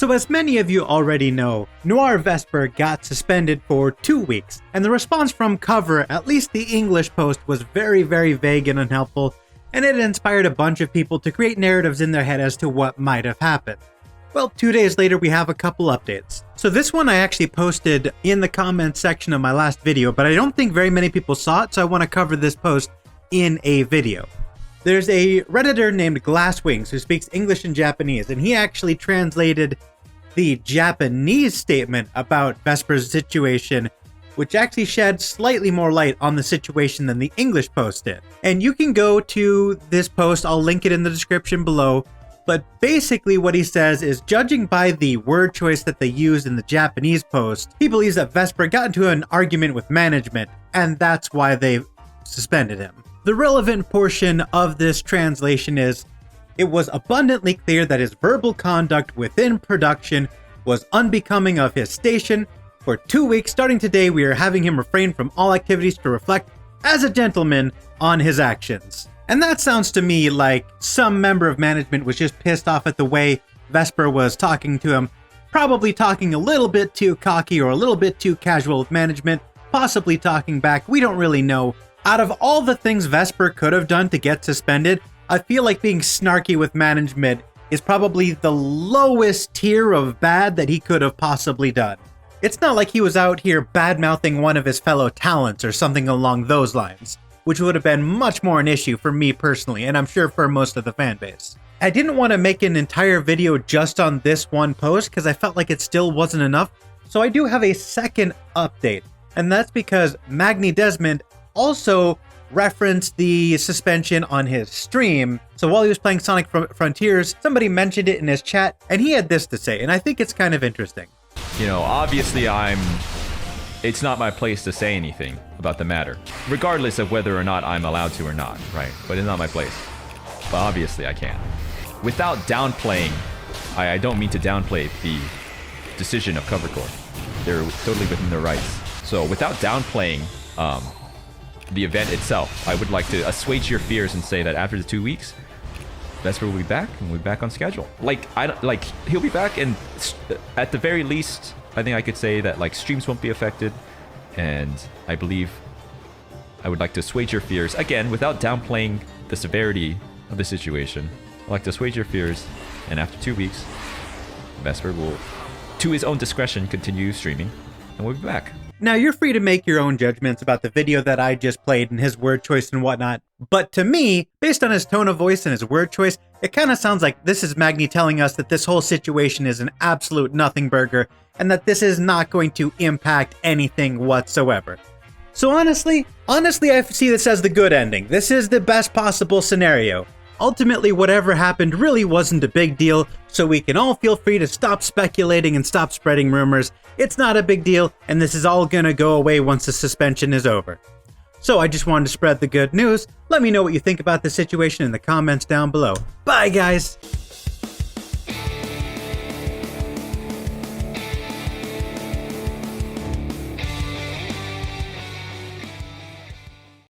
So as many of you already know, Noir Vesper got suspended for 2 weeks, and the response from Cover, at least the English post, was very vague and unhelpful, and it inspired a bunch of people to create narratives in their head as to what might have happened. Well, 2 days later we have a couple updates. So this one I actually posted in the comments section of my last video, but I don't think very many people saw it, so I want to cover this post in a video. There's a Redditor named Glasswings who speaks English and Japanese, and he actually translated the Japanese statement about Vesper's situation, which actually shed slightly more light on the situation than the English post did. And you can go to this post, I'll link it in the description below, but basically what he says is, judging by the word choice that they used in the Japanese post, he believes that Vesper got into an argument with management, and that's why they suspended him. The relevant portion of this translation is, it was abundantly clear that his verbal conduct within production was unbecoming of his station. For 2 weeks, starting today, we are having him refrain from all activities to reflect, as a gentleman, on his actions. And that sounds to me like some member of management was just pissed off at the way Vesper was talking to him, probably talking a little bit too cocky or a little bit too casual with management, possibly talking back, we don't really know. Out of all the things Vesper could have done to get suspended, I feel like being snarky with management is probably the lowest tier of bad that he could have possibly done. It's not like he was out here bad-mouthing one of his fellow talents or something along those lines, which would have been much more an issue for me personally, and I'm sure for most of the fan base. I didn't want to make an entire video just on this one post because I felt like it still wasn't enough, so I do have a second update, and that's because Magni Desmond also referenced the suspension on his stream. So while he was playing Sonic Frontiers, somebody mentioned it in his chat, and he had this to say, and I think it's kind of interesting. You know, obviously it's not my place to say anything about the matter, regardless of whether or not I'm allowed to or not, right? But it's not my place. But obviously I can. Without downplaying, I don't mean to downplay the decision of Cover Corp. They're totally within their rights. So without downplaying the event itself, I would like to assuage your fears and say that after the 2 weeks, Vesper will be back, and we'll be back on schedule. He'll be back, and at the very least, I think I could say that streams won't be affected, and I believe I would like to assuage your fears again without downplaying the severity of the situation. I'd like to assuage your fears, and after 2 weeks, Vesper will, to his own discretion, continue streaming, and we'll be back. Now, you're free to make your own judgments about the video that I just played and his word choice and whatnot, but to me, based on his tone of voice and his word choice, it kind of sounds like this is Magni telling us that this whole situation is an absolute nothing burger and that this is not going to impact anything whatsoever. So honestly, I see this as the good ending. This is the best possible scenario. Ultimately, whatever happened really wasn't a big deal, so we can all feel free to stop speculating and stop spreading rumors. It's not a big deal, and this is all gonna go away once the suspension is over. So I just wanted to spread the good news. Let me know what you think about the situation in the comments down below. Bye, guys!